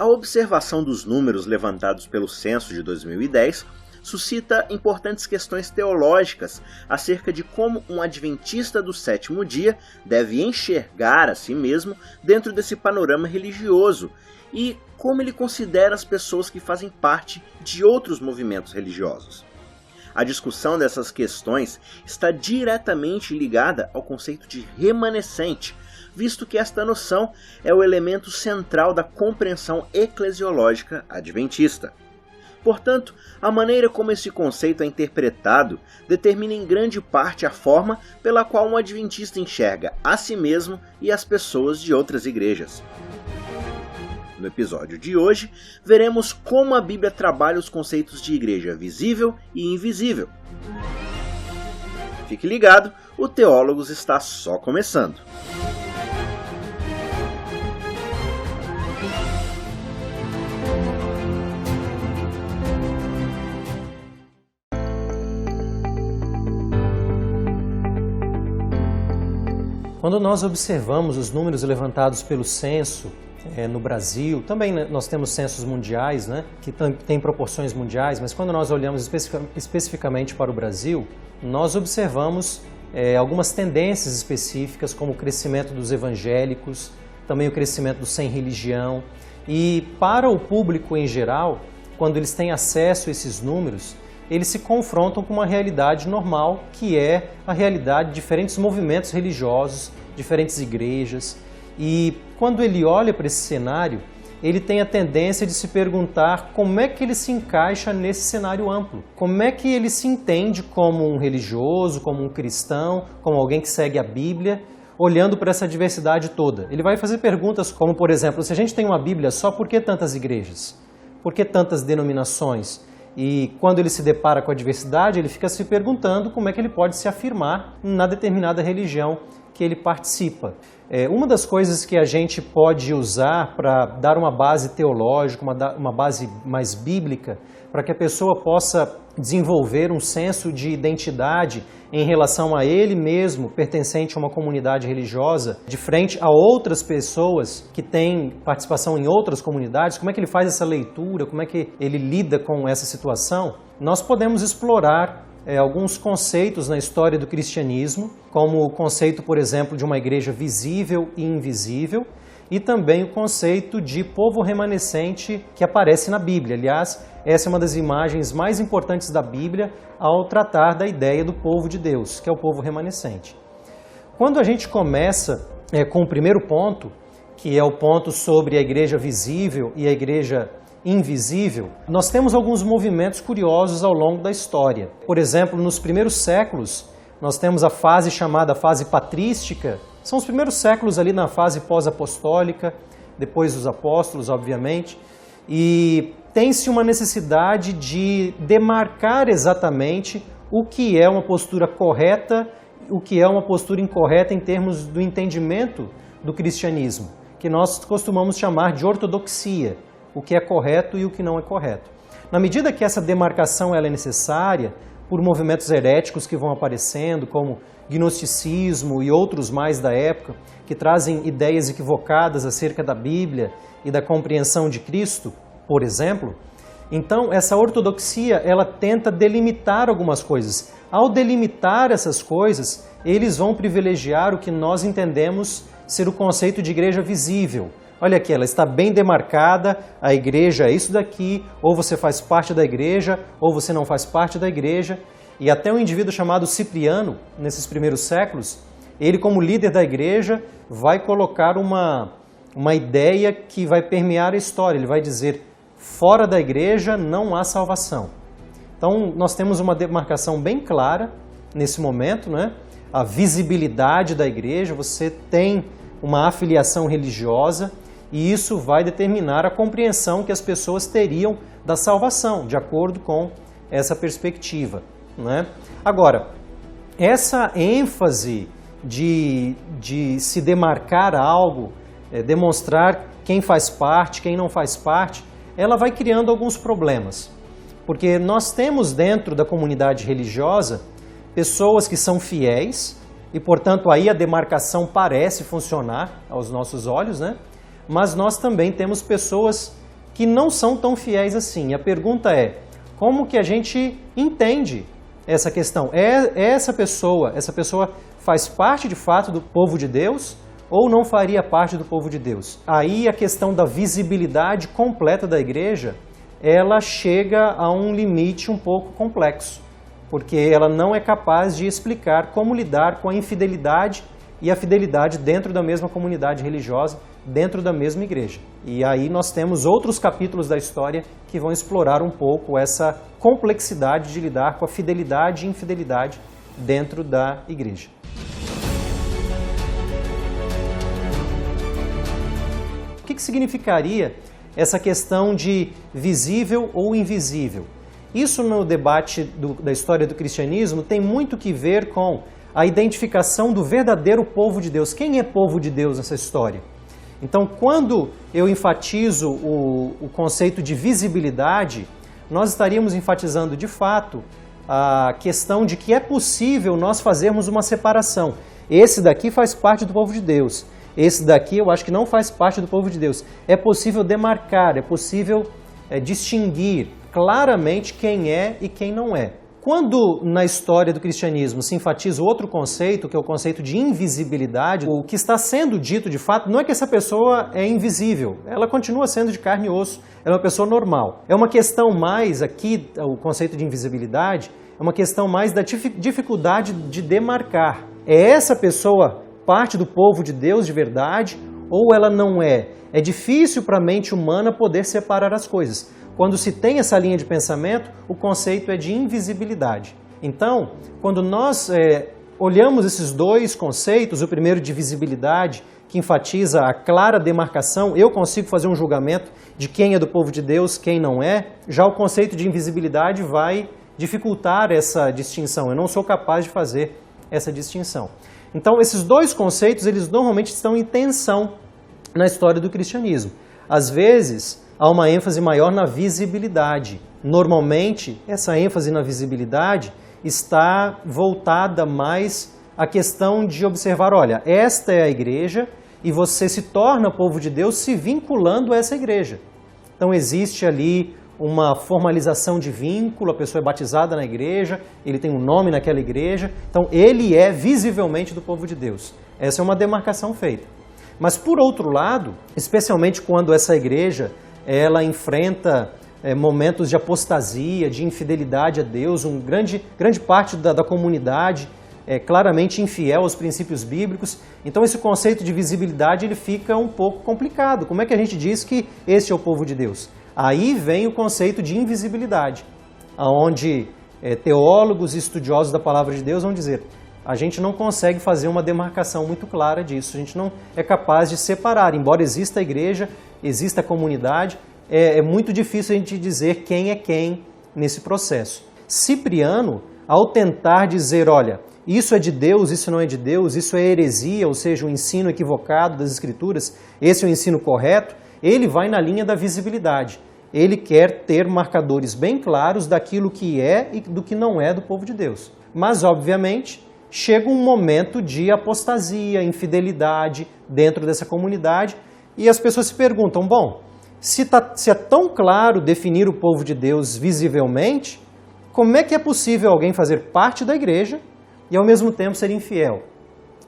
A observação dos números levantados pelo censo de 2010 suscita importantes questões teológicas acerca de como um adventista do sétimo dia deve enxergar a si mesmo dentro desse panorama religioso e como ele considera as pessoas que fazem parte de outros movimentos religiosos. A discussão dessas questões está diretamente ligada ao conceito de remanescente, visto que esta noção é o elemento central da compreensão eclesiológica adventista. Portanto, a maneira como esse conceito é interpretado determina em grande parte a forma pela qual um adventista enxerga a si mesmo e as pessoas de outras igrejas. No episódio de hoje, veremos como a Bíblia trabalha os conceitos de igreja visível e invisível. Fique ligado, o Teólogos está só começando. Quando nós observamos os números levantados pelo censo no Brasil, também nós temos censos mundiais, que têm proporções mundiais, mas quando nós olhamos especificamente para o Brasil, nós observamos algumas tendências específicas, como o crescimento dos evangélicos, também o crescimento do sem religião. E para o público em geral, quando eles têm acesso a esses números, eles se confrontam com uma realidade normal, que é a realidade de diferentes movimentos religiosos, diferentes igrejas. E quando ele olha para esse cenário, ele tem a tendência de se perguntar como é que ele se encaixa nesse cenário amplo. Como é que ele se entende como um religioso, como um cristão, como alguém que segue a Bíblia, olhando para essa diversidade toda. Ele vai fazer perguntas como, por exemplo, se a gente tem uma Bíblia só, por que tantas igrejas? Por que tantas denominações? E quando ele se depara com a diversidade, ele fica se perguntando como é que ele pode se afirmar na determinada religião que ele participa. Uma das coisas que a gente pode usar para dar uma base teológica, uma base mais bíblica, para que a pessoa possa desenvolver um senso de identidade em relação a ele mesmo, pertencente a uma comunidade religiosa, de frente a outras pessoas que têm participação em outras comunidades, como é que ele faz essa leitura, como é que ele lida com essa situação, nós podemos explorar alguns conceitos na história do cristianismo, como o conceito, por exemplo, de uma igreja visível e invisível, e também o conceito de povo remanescente que aparece na Bíblia. Aliás, essa é uma das imagens mais importantes da Bíblia ao tratar da ideia do povo de Deus, que é o povo remanescente. Quando a gente começa com o primeiro ponto, que é o ponto sobre a igreja visível e a igreja invisível, nós temos alguns movimentos curiosos ao longo da história. Por exemplo, nos primeiros séculos, nós temos a fase chamada fase patrística. São os primeiros séculos ali na fase pós-apostólica, depois dos apóstolos, obviamente, e tem-se uma necessidade de demarcar exatamente o que é uma postura correta, o que é uma postura incorreta em termos do entendimento do cristianismo, que nós costumamos chamar de ortodoxia, o que é correto e o que não é correto. Na medida que essa demarcação ela é necessária, por movimentos heréticos que vão aparecendo, como gnosticismo e outros mais da época, que trazem ideias equivocadas acerca da Bíblia e da compreensão de Cristo, por exemplo, então essa ortodoxia ela tenta delimitar algumas coisas. Ao delimitar essas coisas, eles vão privilegiar o que nós entendemos ser o conceito de igreja visível. Olha aqui, ela está bem demarcada, a igreja é isso daqui, ou você faz parte da igreja, ou você não faz parte da igreja. E até um indivíduo chamado Cipriano, nesses primeiros séculos, ele como líder da igreja vai colocar uma ideia que vai permear a história. Ele vai dizer, fora da igreja não há salvação. Então nós temos uma demarcação bem clara nesse momento, A visibilidade da igreja, você tem uma afiliação religiosa, e isso vai determinar a compreensão que as pessoas teriam da salvação, de acordo com essa perspectiva. Agora, essa ênfase de se demarcar algo, demonstrar quem faz parte, quem não faz parte, ela vai criando alguns problemas. Porque nós temos dentro da comunidade religiosa pessoas que são fiéis, e portanto aí a demarcação parece funcionar aos nossos olhos, Mas nós também temos pessoas que não são tão fiéis assim. A pergunta é, como que a gente entende essa questão? Essa pessoa faz parte de fato do povo de Deus ou não faria parte do povo de Deus? Aí a questão da visibilidade completa da igreja, ela chega a um limite um pouco complexo, porque ela não é capaz de explicar como lidar com a infidelidade e a fidelidade dentro da mesma comunidade religiosa, dentro da mesma igreja. E aí nós temos outros capítulos da história que vão explorar um pouco essa complexidade de lidar com a fidelidade e infidelidade dentro da igreja. O que significaria essa questão de visível ou invisível? Isso no debate da história do cristianismo tem muito que ver com a identificação do verdadeiro povo de Deus. Quem é povo de Deus nessa história? Então, quando eu enfatizo o conceito de visibilidade, nós estaríamos enfatizando de fato a questão de que é possível nós fazermos uma separação. Esse daqui faz parte do povo de Deus. Esse daqui eu acho que não faz parte do povo de Deus. É possível demarcar, é possível distinguir claramente quem é e quem não é. Quando na história do cristianismo se enfatiza outro conceito, que é o conceito de invisibilidade, o que está sendo dito de fato não é que essa pessoa é invisível, ela continua sendo de carne e osso, ela é uma pessoa normal. É uma questão mais, aqui, o conceito de invisibilidade, é uma questão mais da dificuldade de demarcar. É essa pessoa parte do povo de Deus de verdade ou ela não é? É difícil para a mente humana poder separar as coisas. Quando se tem essa linha de pensamento, o conceito é de invisibilidade. Então, quando nós olhamos esses dois conceitos, o primeiro de visibilidade, que enfatiza a clara demarcação, eu consigo fazer um julgamento de quem é do povo de Deus, quem não é. Já o conceito de invisibilidade vai dificultar essa distinção. Eu não sou capaz de fazer essa distinção. Então, esses dois conceitos, eles normalmente estão em tensão na história do cristianismo. Às vezes, há uma ênfase maior na visibilidade. Normalmente, essa ênfase na visibilidade está voltada mais à questão de observar, olha, esta é a igreja e você se torna povo de Deus se vinculando a essa igreja. Então existe ali uma formalização de vínculo, a pessoa é batizada na igreja, ele tem um nome naquela igreja, então ele é visivelmente do povo de Deus. Essa é uma demarcação feita. Mas por outro lado, especialmente quando essa igreja ela enfrenta momentos de apostasia, de infidelidade a Deus, grande parte da comunidade é claramente infiel aos princípios bíblicos. Então esse conceito de visibilidade ele fica um pouco complicado. Como é que a gente diz que esse é o povo de Deus? Aí vem o conceito de invisibilidade, onde teólogos e estudiosos da palavra de Deus vão dizer: a gente não consegue fazer uma demarcação muito clara disso, a gente não é capaz de separar, embora exista a igreja, exista a comunidade, é muito difícil a gente dizer quem é quem nesse processo. Cipriano, ao tentar dizer, olha, isso é de Deus, isso não é de Deus, isso é heresia, ou seja, um ensino equivocado das Escrituras, esse é o ensino correto, ele vai na linha da visibilidade. Ele quer ter marcadores bem claros daquilo que é e do que não é do povo de Deus. Mas, obviamente, chega um momento de apostasia, infidelidade dentro dessa comunidade e as pessoas se perguntam, bom, se é tão claro definir o povo de Deus visivelmente, como é que é possível alguém fazer parte da igreja e ao mesmo tempo ser infiel?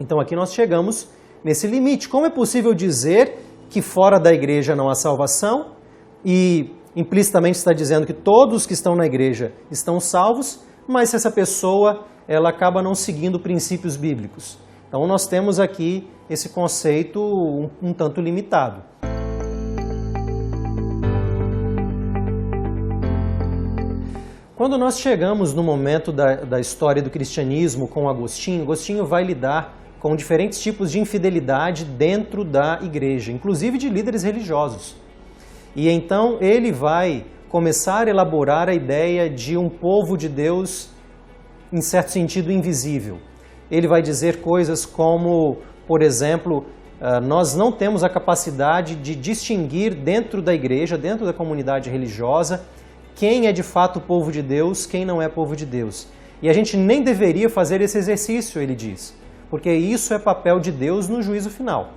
Então aqui nós chegamos nesse limite. Como é possível dizer que fora da igreja não há salvação e implicitamente está dizendo que todos que estão na igreja estão salvos, mas se essa pessoa ela acaba não seguindo princípios bíblicos? Então nós temos aqui esse conceito um tanto limitado. Quando nós chegamos no momento da história do cristianismo com Agostinho, Agostinho vai lidar com diferentes tipos de infidelidade dentro da igreja, inclusive de líderes religiosos. E então ele vai começar a elaborar a ideia de um povo de Deus, em certo sentido, invisível. Ele vai dizer coisas como, por exemplo, nós não temos a capacidade de distinguir dentro da igreja, dentro da comunidade religiosa, quem é de fato o povo de Deus, quem não é povo de Deus. E a gente nem deveria fazer esse exercício, ele diz, porque isso é papel de Deus no juízo final.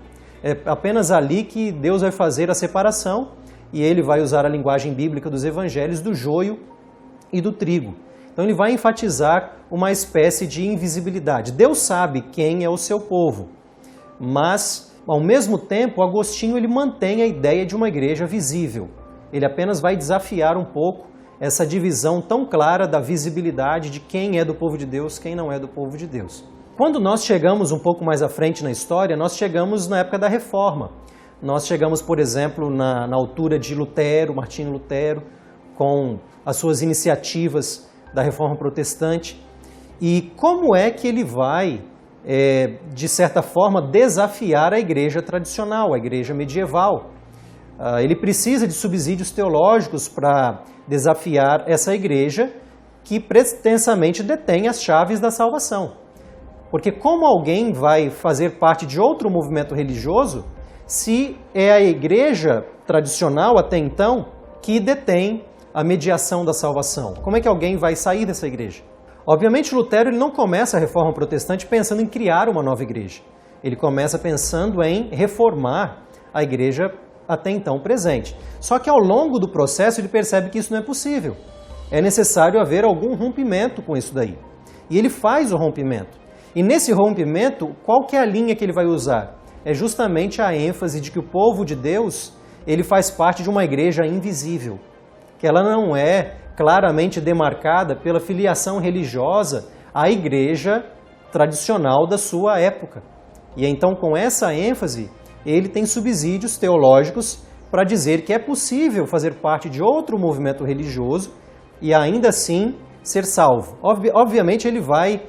É apenas ali que Deus vai fazer a separação e ele vai usar a linguagem bíblica dos evangelhos do joio e do trigo. Então ele vai enfatizar uma espécie de invisibilidade. Deus sabe quem é o seu povo, mas ao mesmo tempo Agostinho ele mantém a ideia de uma igreja visível. Ele apenas vai desafiar um pouco essa divisão tão clara da visibilidade de quem é do povo de Deus, quem não é do povo de Deus. Quando nós chegamos um pouco mais à frente na história, nós chegamos na época da Reforma. Nós chegamos, por exemplo, na altura de Lutero, Martinho Lutero, com as suas iniciativas da Reforma Protestante. E como é que ele vai, de certa forma, desafiar a igreja tradicional, a igreja medieval? Ele precisa de subsídios teológicos para desafiar essa igreja que pretensamente detém as chaves da salvação. Porque como alguém vai fazer parte de outro movimento religioso se é a igreja tradicional até então que detém a mediação da salvação? Como é que alguém vai sair dessa igreja? Obviamente Lutero ele não começa a Reforma Protestante pensando em criar uma nova igreja. Ele começa pensando em reformar a igreja até então presente. Só que ao longo do processo ele percebe que isso não é possível. É necessário haver algum rompimento com isso daí. E ele faz o rompimento. E nesse rompimento, qual que é a linha que ele vai usar? É justamente a ênfase de que o povo de Deus, ele faz parte de uma igreja invisível. Que ela não é claramente demarcada pela filiação religiosa à igreja tradicional da sua época. E então com essa ênfase, ele tem subsídios teológicos para dizer que é possível fazer parte de outro movimento religioso e ainda assim ser salvo. Obviamente ele vai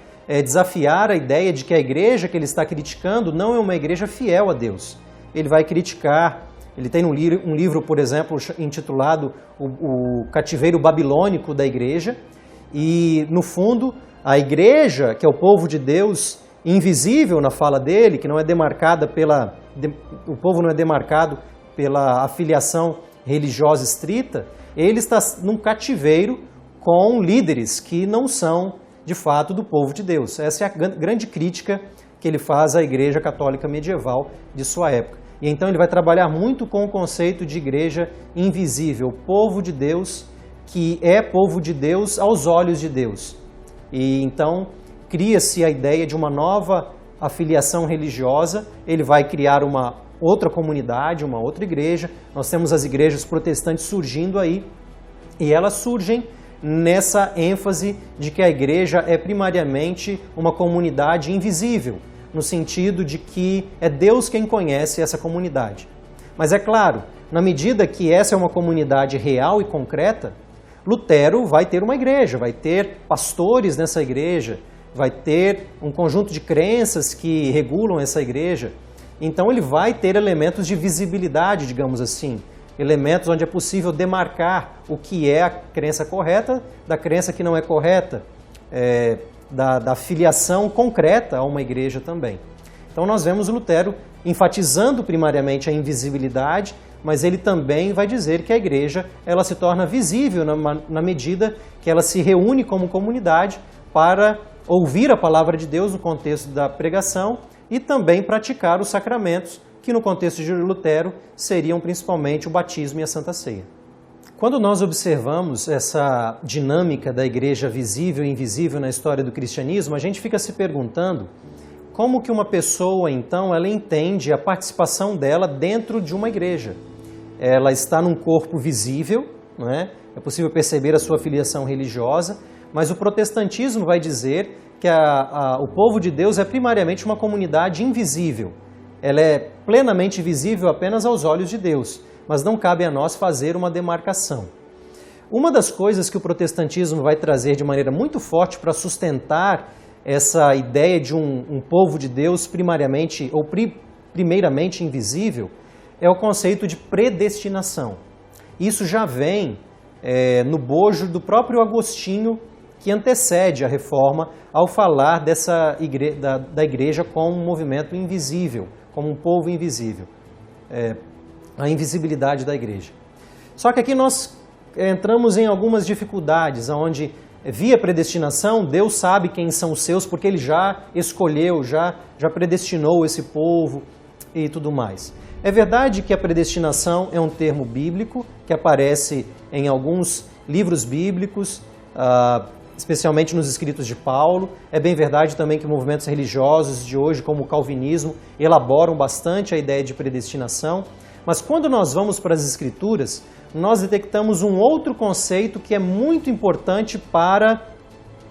desafiar a ideia de que a igreja que ele está criticando não é uma igreja fiel a Deus. Ele vai criticar, ele tem um livro, por exemplo, intitulado O Cativeiro Babilônico da Igreja, e no fundo a igreja, que é o povo de Deus, invisível na fala dele, que não é demarcada o povo não é demarcado pela afiliação religiosa estrita, ele está num cativeiro com líderes que não são, de fato, do povo de Deus. Essa é a grande crítica que ele faz à Igreja Católica Medieval de sua época. E então ele vai trabalhar muito com o conceito de igreja invisível, povo de Deus, que é povo de Deus aos olhos de Deus. E então cria-se a ideia de uma nova afiliação religiosa, ele vai criar uma outra comunidade, uma outra igreja. Nós temos as igrejas protestantes surgindo aí, e elas surgem nessa ênfase de que a igreja é primariamente uma comunidade invisível, no sentido de que é Deus quem conhece essa comunidade. Mas é claro, na medida que essa é uma comunidade real e concreta, Lutero vai ter uma igreja, vai ter pastores nessa igreja, vai ter um conjunto de crenças que regulam essa igreja. Então ele vai ter elementos de visibilidade, digamos assim, elementos onde é possível demarcar o que é a crença correta da crença que não é correta, da filiação concreta a uma igreja também. Então nós vemos Lutero enfatizando primariamente a invisibilidade, mas ele também vai dizer que a igreja ela se torna visível na medida que ela se reúne como comunidade para ouvir a palavra de Deus no contexto da pregação e também praticar os sacramentos, que no contexto de Lutero seriam principalmente o batismo e a Santa Ceia. Quando nós observamos essa dinâmica da igreja visível e invisível na história do cristianismo, a gente fica se perguntando como que uma pessoa, então, ela entende a participação dela dentro de uma igreja. Ela está num corpo visível, não é? É possível perceber a sua filiação religiosa, mas o protestantismo vai dizer que o povo de Deus é primariamente uma comunidade invisível. Ela é plenamente visível apenas aos olhos de Deus, mas não cabe a nós fazer uma demarcação. Uma das coisas que o protestantismo vai trazer de maneira muito forte para sustentar essa ideia de um povo de Deus primariamente ou primeiramente invisível é o conceito de predestinação. Isso já vem no bojo do próprio Agostinho, que antecede a Reforma, ao falar da igreja como um movimento invisível, como um povo invisível, a invisibilidade da igreja. Só que aqui nós entramos em algumas dificuldades, onde via predestinação, Deus sabe quem são os seus, porque Ele já escolheu, já predestinou esse povo e tudo mais. É verdade que a predestinação é um termo bíblico que aparece em alguns livros bíblicos, especialmente nos escritos de Paulo. É bem verdade também que movimentos religiosos de hoje, como o calvinismo, elaboram bastante a ideia de predestinação. Mas quando nós vamos para as Escrituras, nós detectamos um outro conceito que é muito importante para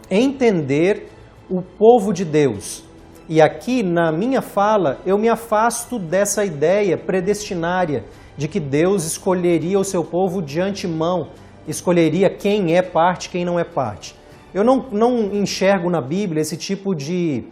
entender o povo de Deus. E aqui, na minha fala, eu me afasto dessa ideia predestinária de que Deus escolheria o seu povo de antemão, escolheria quem é parte, quem não é parte. Eu não enxergo na Bíblia esse tipo de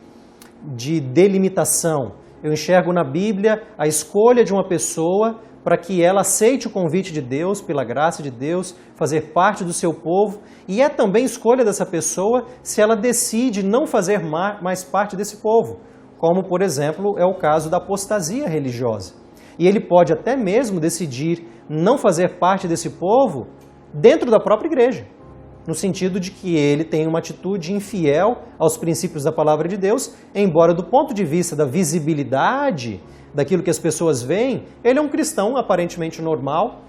delimitação. Eu enxergo na Bíblia a escolha de uma pessoa para que ela aceite o convite de Deus, pela graça de Deus, fazer parte do seu povo. E é também escolha dessa pessoa se ela decide não fazer mais parte desse povo, como, por exemplo, é o caso da apostasia religiosa. E ele pode até mesmo decidir não fazer parte desse povo dentro da própria igreja, no sentido de que ele tem uma atitude infiel aos princípios da palavra de Deus, embora do ponto de vista da visibilidade, daquilo que as pessoas veem, ele é um cristão aparentemente normal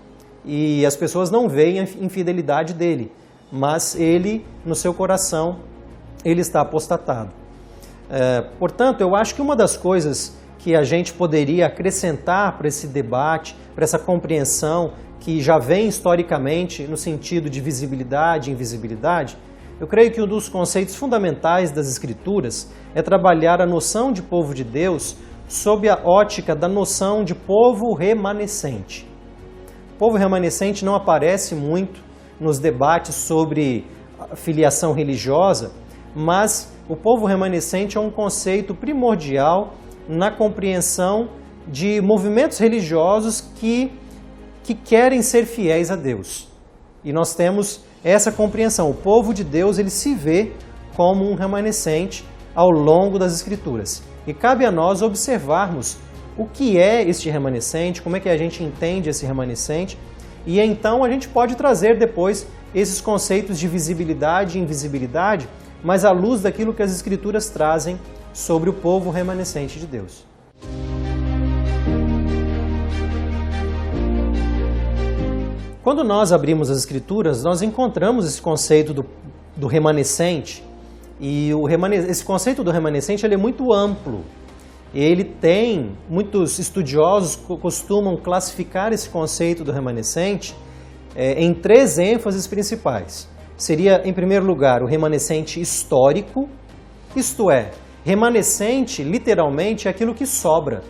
e as pessoas não veem a infidelidade dele, mas ele, no seu coração, ele está apostatado. Portanto, eu acho que uma das coisas que a gente poderia acrescentar para esse debate, para essa compreensão que já vem historicamente no sentido de visibilidade e invisibilidade, eu creio que um dos conceitos fundamentais das Escrituras é trabalhar a noção de povo de Deus sob a ótica da noção de povo remanescente. O povo remanescente não aparece muito nos debates sobre filiação religiosa, mas o povo remanescente é um conceito primordial na compreensão de movimentos religiosos que querem ser fiéis a Deus. E nós temos essa compreensão. O povo de Deus ele se vê como um remanescente ao longo das Escrituras. E cabe a nós observarmos o que é este remanescente, como é que a gente entende esse remanescente, e então a gente pode trazer depois esses conceitos de visibilidade e invisibilidade, mas à luz daquilo que as Escrituras trazem sobre o povo remanescente de Deus. Quando nós abrimos as Escrituras, nós encontramos esse conceito do remanescente, e esse conceito do remanescente ele é muito amplo. Muitos estudiosos costumam classificar esse conceito do remanescente em 3 ênfases principais. Seria, em primeiro lugar, o remanescente histórico, isto é, remanescente literalmente é aquilo que sobra.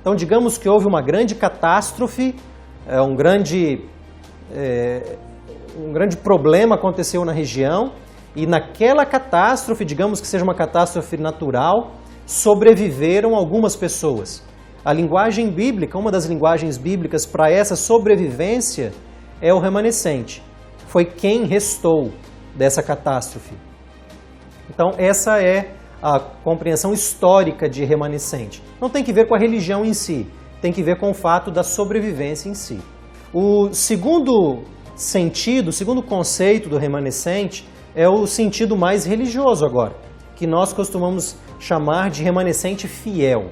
Então, digamos que houve uma grande catástrofe, um grande problema aconteceu na região, e naquela catástrofe, digamos que seja uma catástrofe natural, sobreviveram algumas pessoas. A linguagem bíblica, uma das linguagens bíblicas para essa sobrevivência é o remanescente. Foi quem restou dessa catástrofe. Então, essa é a compreensão histórica de remanescente. Não tem que ver com a religião em si, tem que ver com o fato da sobrevivência em si. O segundo sentido, o segundo conceito do remanescente é o sentido mais religioso agora, que nós costumamos chamar de remanescente fiel.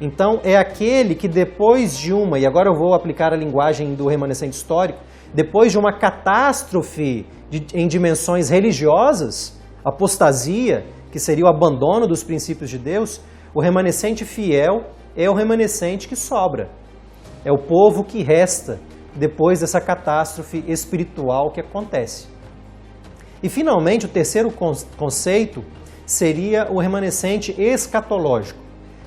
Então, é aquele que depois de e agora eu vou aplicar a linguagem do remanescente histórico, depois de uma catástrofe em dimensões religiosas, apostasia, que seria o abandono dos princípios de Deus, o remanescente fiel é o remanescente que sobra. É o povo que resta depois dessa catástrofe espiritual que acontece. E, finalmente, o terceiro conceito seria o remanescente escatológico.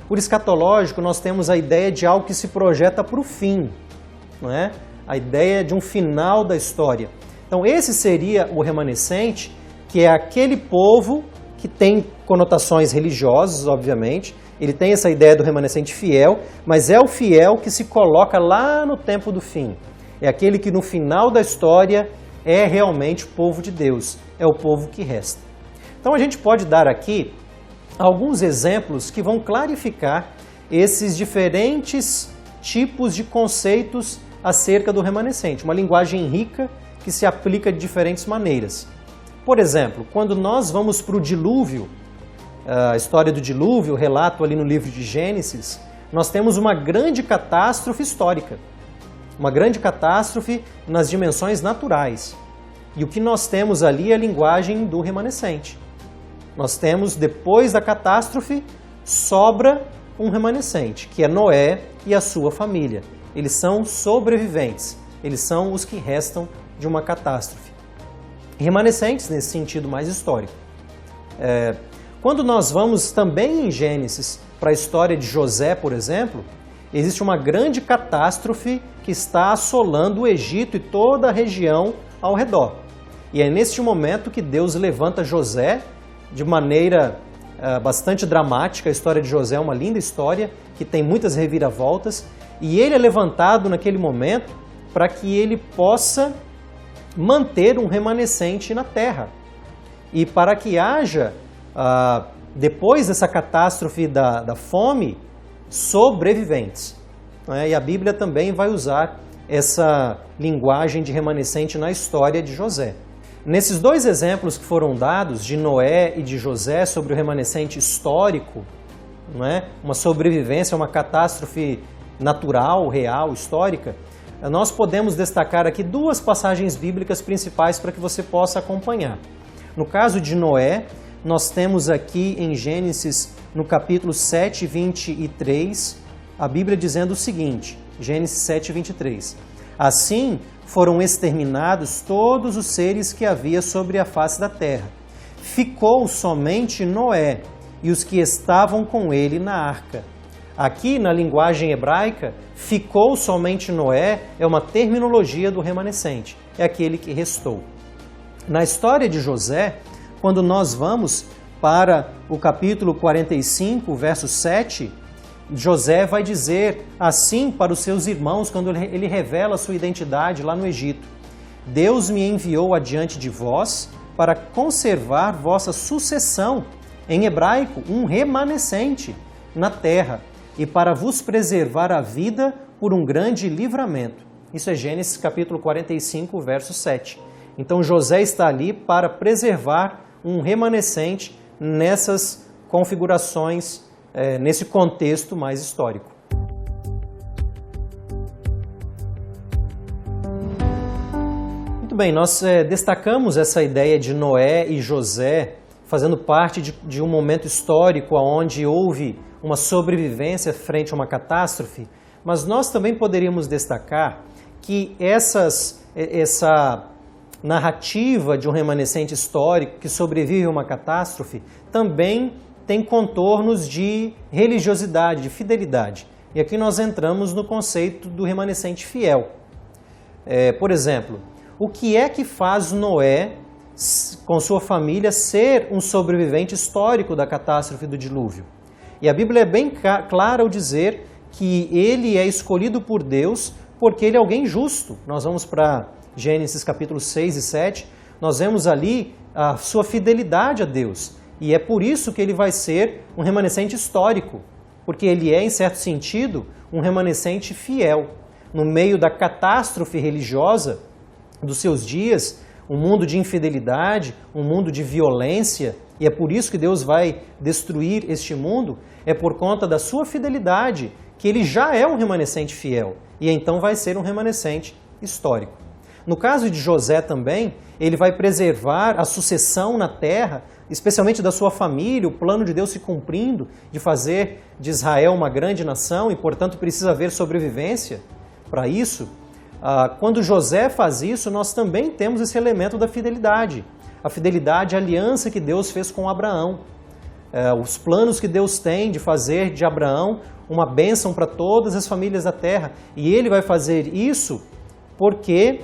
Por escatológico, nós temos a ideia de algo que se projeta para o fim, não é? A ideia de um final da história. Então, esse seria o remanescente, que é aquele povo que tem conotações religiosas, obviamente. Ele tem essa ideia do remanescente fiel, mas é o fiel que se coloca lá no tempo do fim. É aquele que no final da história é realmente o povo de Deus, é o povo que resta. Então a gente pode dar aqui alguns exemplos que vão clarificar esses diferentes tipos de conceitos acerca do remanescente, uma linguagem rica que se aplica de diferentes maneiras. Por exemplo, quando nós vamos para o dilúvio, a história do dilúvio, o relato ali no livro de Gênesis, nós temos uma grande catástrofe histórica, uma grande catástrofe nas dimensões naturais. E o que nós temos ali é a linguagem do remanescente. Nós temos, depois da catástrofe, sobra um remanescente, que é Noé e a sua família. Eles são sobreviventes, eles são os que restam de uma catástrofe. Remanescentes nesse sentido mais histórico. Quando nós vamos também em Gênesis para a história de José, por exemplo, existe uma grande catástrofe que está assolando o Egito e toda a região ao redor. E é neste momento que Deus levanta José de maneira bastante dramática. A história de José é uma linda história que tem muitas reviravoltas. E ele é levantado naquele momento para que ele possa manter um remanescente na terra. E para que haja, depois dessa catástrofe da fome, sobreviventes. E a Bíblia também vai usar essa linguagem de remanescente na história de José. Nesses dois exemplos que foram dados, de Noé e de José, sobre o remanescente histórico, uma sobrevivência, uma catástrofe natural, real, histórica, nós podemos destacar aqui duas passagens bíblicas principais para que você possa acompanhar. No caso de Noé, nós temos aqui em Gênesis, no capítulo 7, 23, a Bíblia dizendo o seguinte, Gênesis 7, 23. Assim foram exterminados todos os seres que havia sobre a face da terra. Ficou somente Noé e os que estavam com ele na arca. Aqui, na linguagem hebraica, ficou somente Noé é uma terminologia do remanescente, é aquele que restou. Na história de José, quando nós vamos para o capítulo 45, verso 7, José vai dizer assim para os seus irmãos, quando ele revela a sua identidade lá no Egito: Deus me enviou adiante de vós para conservar vossa sucessão, em hebraico, um remanescente, na terra, e para vos preservar a vida por um grande livramento. Isso é Gênesis capítulo 45, verso 7. Então José está ali para preservar um remanescente nessas configurações, nesse contexto mais histórico. Muito bem, nós destacamos essa ideia de Noé e José fazendo parte de um momento histórico onde houve uma sobrevivência frente a uma catástrofe, mas nós também poderíamos destacar que essa narrativa de um remanescente histórico que sobrevive a uma catástrofe também tem contornos de religiosidade, de fidelidade. E aqui nós entramos no conceito do remanescente fiel. Por exemplo, o que é que faz Noé, com sua família, ser um sobrevivente histórico da catástrofe do dilúvio? E a Bíblia é bem clara ao dizer que ele é escolhido por Deus porque ele é alguém justo. Nós vamos para Gênesis capítulo 6 e 7, nós vemos ali a sua fidelidade a Deus. E é por isso que ele vai ser um remanescente histórico, porque ele é, em certo sentido, um remanescente fiel. No meio da catástrofe religiosa dos seus dias, um mundo de infidelidade, um mundo de violência, e é por isso que Deus vai destruir este mundo, é por conta da sua fidelidade que ele já é um remanescente fiel, e então vai ser um remanescente histórico. No caso de José também, ele vai preservar a sucessão na terra, especialmente da sua família, o plano de Deus se cumprindo, de fazer de Israel uma grande nação, e portanto precisa haver sobrevivência para isso. Quando José faz isso, nós também temos esse elemento da fidelidade. A fidelidade, a aliança que Deus fez com Abraão. Os planos que Deus tem de fazer de Abraão uma bênção para todas as famílias da terra. E ele vai fazer isso porque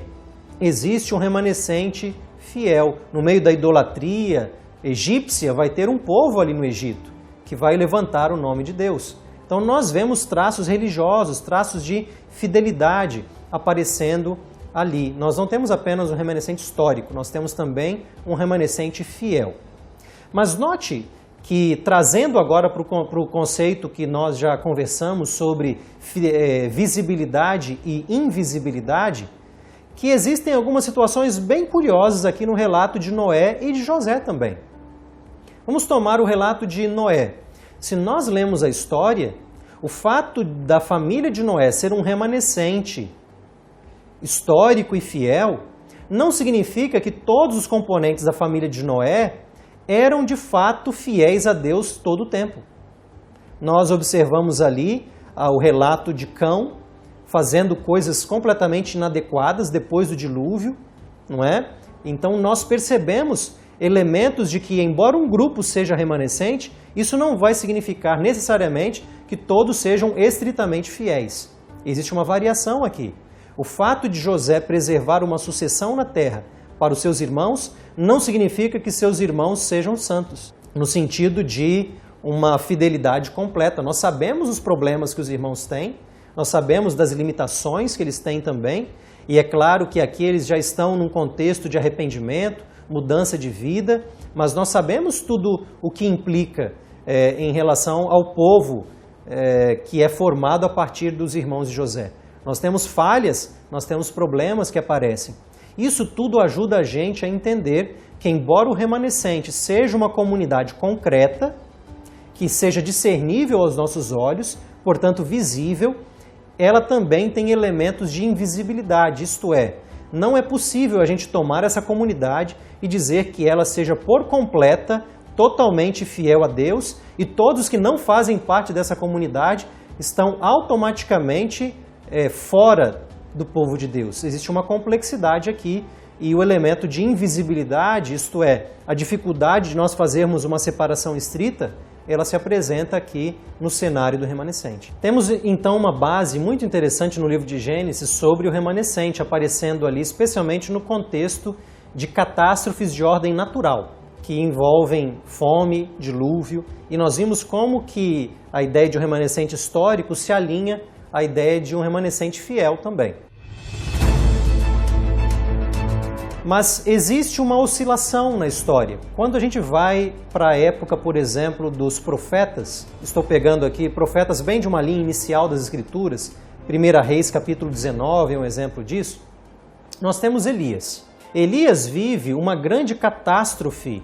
existe um remanescente fiel. No meio da idolatria egípcia, vai ter um povo ali no Egito que vai levantar o nome de Deus. Então nós vemos traços religiosos, traços de fidelidade aparecendo ali. Nós não temos apenas um remanescente histórico, nós temos também um remanescente fiel. Mas note que, trazendo agora para o conceito que nós já conversamos sobre visibilidade e invisibilidade, que existem algumas situações bem curiosas aqui no relato de Noé e de José também. Vamos tomar o relato de Noé. Se nós lemos a história, O fato da família de Noé ser um remanescente histórico e fiel não significa que todos os componentes da família de Noé eram de fato fiéis a Deus todo o tempo. Nós observamos ali o relato de Cão fazendo coisas completamente inadequadas depois do dilúvio, não é? Então nós percebemos elementos de que, embora um grupo seja remanescente, isso não vai significar necessariamente que todos sejam estritamente fiéis. Existe uma variação aqui. O fato de José preservar uma sucessão na terra para os seus irmãos não significa que seus irmãos sejam santos, no sentido de uma fidelidade completa. Nós sabemos os problemas que os irmãos têm, nós sabemos das limitações que eles têm também, e é claro que aqui eles já estão num contexto de arrependimento, mudança de vida, mas nós sabemos tudo o que implica em relação ao povo que é formado a partir dos irmãos de José. Nós temos falhas, nós temos problemas que aparecem. Isso tudo ajuda a gente a entender que, embora o remanescente seja uma comunidade concreta, que seja discernível aos nossos olhos, portanto visível, ela também tem elementos de invisibilidade, isto é, não é possível a gente tomar essa comunidade e dizer que ela seja por completa, totalmente fiel a Deus, e todos que não fazem parte dessa comunidade estão automaticamente fora do povo de Deus. Existe uma complexidade aqui e o elemento de invisibilidade, isto é, a dificuldade de nós fazermos uma separação estrita, ela se apresenta aqui no cenário do remanescente. Temos então uma base muito interessante no livro de Gênesis sobre o remanescente, aparecendo ali especialmente no contexto de catástrofes de ordem natural, que envolvem fome, dilúvio, e nós vimos como que a ideia de um remanescente histórico se alinha à ideia de um remanescente fiel também. Mas existe uma oscilação na história. Quando a gente vai para a época, por exemplo, dos profetas, estou pegando aqui profetas bem de uma linha inicial das Escrituras, 1 Reis capítulo 19 é um exemplo disso, nós temos Elias. Elias vive uma grande catástrofe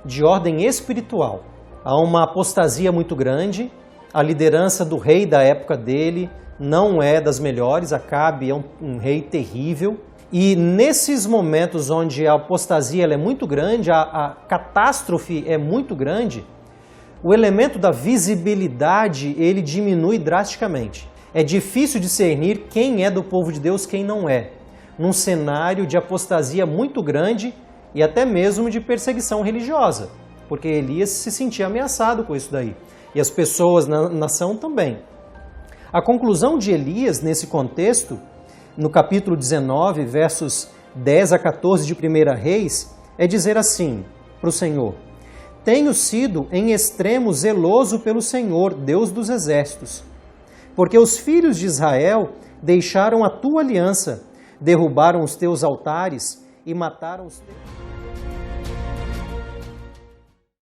de ordem espiritual. Há uma apostasia muito grande, a liderança do rei da época dele não é das melhores, Acabe é um rei terrível. E nesses momentos onde a apostasia ela é muito grande, a catástrofe é muito grande, o elemento da visibilidade ele diminui drasticamente. É difícil discernir quem é do povo de Deus, quem não é, num cenário de apostasia muito grande e até mesmo de perseguição religiosa, porque Elias se sentia ameaçado com isso daí, e as pessoas na nação também. A conclusão de Elias nesse contexto, no capítulo 19, versos 10 a 14 de 1 Reis, é dizer assim para o Senhor: tenho sido em extremo zeloso pelo Senhor, Deus dos exércitos, porque os filhos de Israel deixaram a tua aliança, derrubaram os teus altares e mataram os teus...